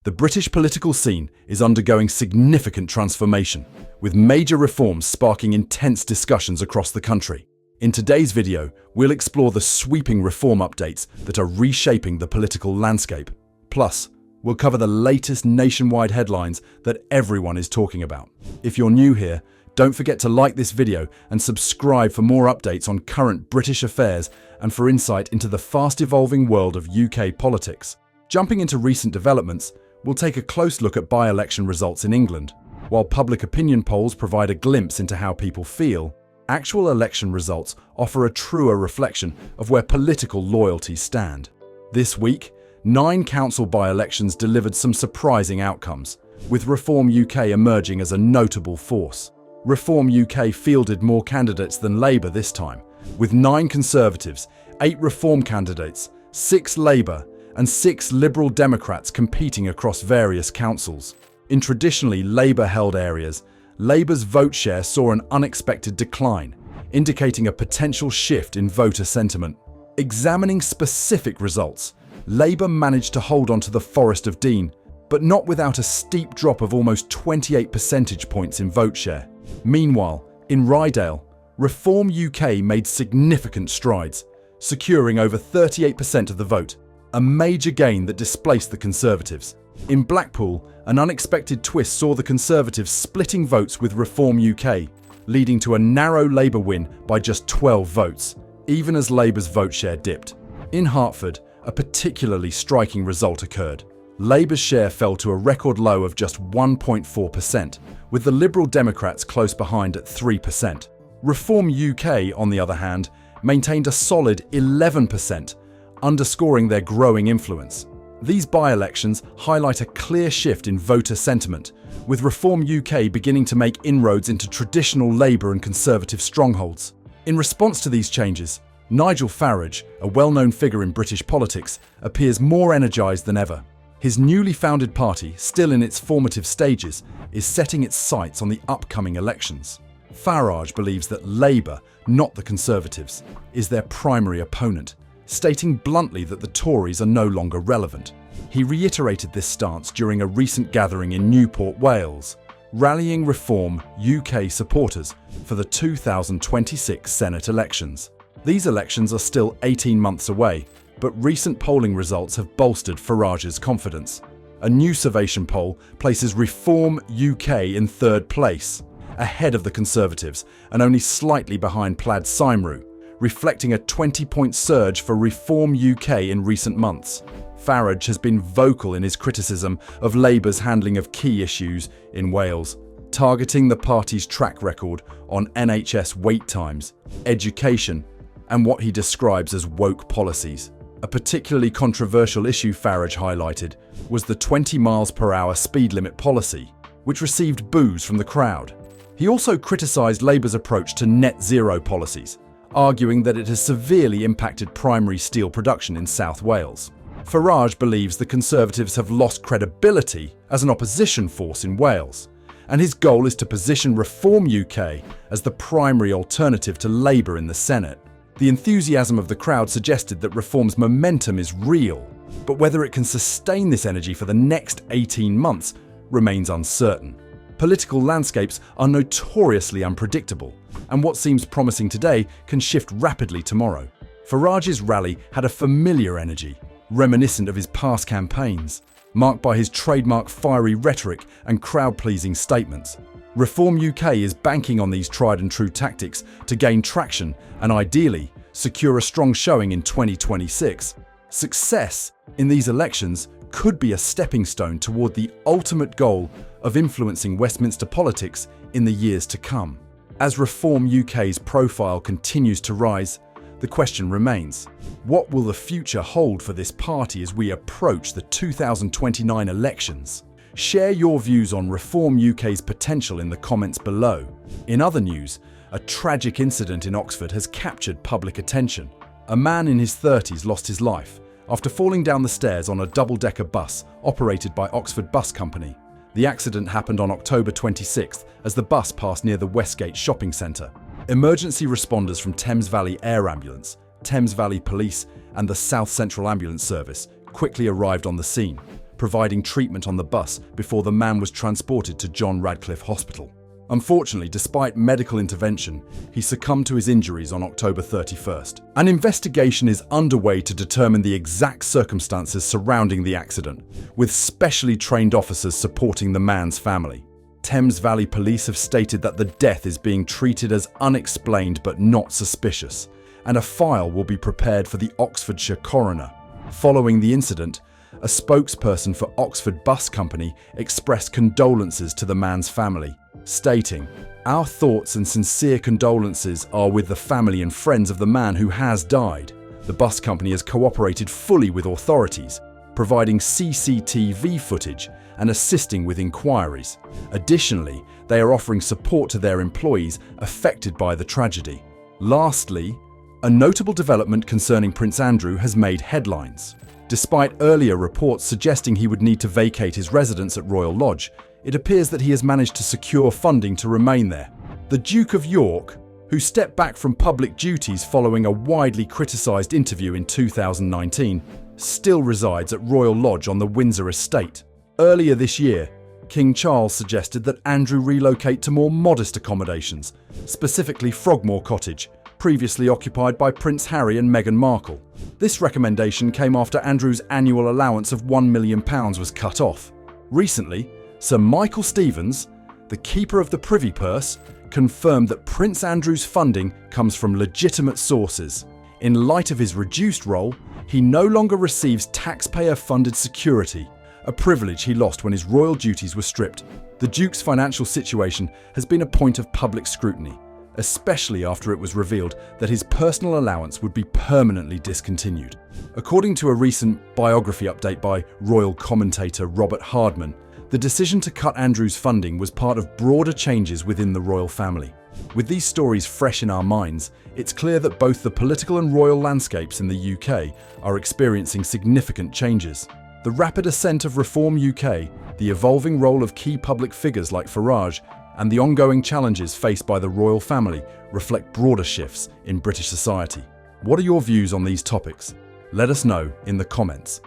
The British political scene is undergoing significant transformation, with major reforms sparking intense discussions across the country. In today's video, we'll explore the sweeping reform updates that are reshaping the political landscape. Plus, we'll cover the latest nationwide headlines that everyone is talking about. If you're new here, don't forget to like this video and subscribe for more updates on current British affairs and for insight into the fast-evolving world of UK politics. Jumping into recent developments, we'll take a close look at by-election results in England. While public opinion polls provide a glimpse into how people feel, actual election results offer a truer reflection of where political loyalties stand. This week, 9 council by-elections delivered some surprising outcomes, with Reform UK emerging as a notable force. Reform UK fielded more candidates than Labour this time, with 9 Conservatives, 8 Reform candidates, 6 Labour, and 6 Liberal Democrats competing across various councils. In traditionally Labour-held areas, Labour's vote share saw an unexpected decline, indicating a potential shift in voter sentiment. Examining specific results, Labour managed to hold on to the Forest of Dean, but not without a steep drop of almost 28 percentage points in vote share. Meanwhile, in Rydale, Reform UK made significant strides, securing over 38% of the vote, a major gain that displaced the Conservatives. In Blackpool, an unexpected twist saw the Conservatives splitting votes with Reform UK, leading to a narrow Labour win by just 12 votes, even as Labour's vote share dipped. In Hertford, a particularly striking result occurred. Labour's share fell to a record low of just 1.4%, with the Liberal Democrats close behind at 3%. Reform UK, on the other hand, maintained a solid 11%, underscoring their growing influence. These by-elections highlight a clear shift in voter sentiment, with Reform UK beginning to make inroads into traditional Labour and Conservative strongholds. In response to these changes, Nigel Farage, a well-known figure in British politics, appears more energised than ever. His newly founded party, still in its formative stages, is setting its sights on the upcoming elections. Farage believes that Labour, not the Conservatives, is their primary opponent, stating bluntly that the Tories are no longer relevant. He reiterated this stance during a recent gathering in Newport, Wales, rallying Reform UK supporters for the 2026 Senate elections. These elections are still 18 months away, but recent polling results have bolstered Farage's confidence. A new Survation poll places Reform UK in 3rd place, ahead of the Conservatives and only slightly behind Plaid Cymru, reflecting a 20-point surge for Reform UK in recent months. Farage has been vocal in his criticism of Labour's handling of key issues in Wales, targeting the party's track record on NHS wait times, education, and what he describes as woke policies. A particularly controversial issue Farage highlighted was the 20 miles per hour speed limit policy, which received boos from the crowd. He also criticised Labour's approach to net zero policies, arguing that it has severely impacted primary steel production in South Wales. Farage believes the Conservatives have lost credibility as an opposition force in Wales, and his goal is to position Reform UK as the primary alternative to Labour in the Senate. The enthusiasm of the crowd suggested that Reform's momentum is real, but whether it can sustain this energy for the next 18 months remains uncertain. Political landscapes are notoriously unpredictable, and what seems promising today can shift rapidly tomorrow. Farage's rally had a familiar energy, reminiscent of his past campaigns, marked by his trademark fiery rhetoric and crowd-pleasing statements. Reform UK is banking on these tried-and-true tactics to gain traction and, ideally, secure a strong showing in 2026. Success in these elections could be a stepping stone toward the ultimate goal of influencing Westminster politics in the years to come. As Reform UK's profile continues to rise, the question remains, what will the future hold for this party as we approach the 2029 elections? Share your views on Reform UK's potential in the comments below. In other news, a tragic incident in Oxford has captured public attention. A man in his 30s lost his life after falling down the stairs on a double-decker bus operated by Oxford Bus Company. The accident happened on October 26th as the bus passed near the Westgate shopping centre. Emergency responders from Thames Valley Air Ambulance, Thames Valley Police and the South Central Ambulance Service quickly arrived on the scene, providing treatment on the bus before the man was transported to John Radcliffe Hospital. Unfortunately, despite medical intervention, he succumbed to his injuries on October 31st. An investigation is underway to determine the exact circumstances surrounding the accident, with specially trained officers supporting the man's family. Thames Valley Police have stated that the death is being treated as unexplained but not suspicious, and a file will be prepared for the Oxfordshire coroner. Following the incident, a spokesperson for Oxford Bus Company expressed condolences to the man's family, stating, "Our thoughts and sincere condolences are with the family and friends of the man who has died. The bus company has cooperated fully with authorities, providing CCTV footage and assisting with inquiries. Additionally, they are offering support to their employees affected by the tragedy." Lastly, a notable development concerning Prince Andrew has made headlines. Despite earlier reports suggesting he would need to vacate his residence at Royal Lodge, it appears that he has managed to secure funding to remain there. The Duke of York, who stepped back from public duties following a widely criticised interview in 2019, still resides at Royal Lodge on the Windsor estate. Earlier this year, King Charles suggested that Andrew relocate to more modest accommodations, specifically Frogmore Cottage, previously occupied by Prince Harry and Meghan Markle. This recommendation came after Andrew's annual allowance of £1 million was cut off. Recently, Sir Michael Stevens, the keeper of the Privy Purse, confirmed that Prince Andrew's funding comes from legitimate sources. In light of his reduced role, he no longer receives taxpayer-funded security, a privilege he lost when his royal duties were stripped. The Duke's financial situation has been a point of public scrutiny, especially after it was revealed that his personal allowance would be permanently discontinued. According to a recent biography update by royal commentator Robert Hardman, the decision to cut Andrew's funding was part of broader changes within the royal family. With these stories fresh in our minds, it's clear that both the political and royal landscapes in the UK are experiencing significant changes. The rapid ascent of Reform UK, the evolving role of key public figures like Farage, and the ongoing challenges faced by the royal family reflect broader shifts in British society. What are your views on these topics? Let us know in the comments.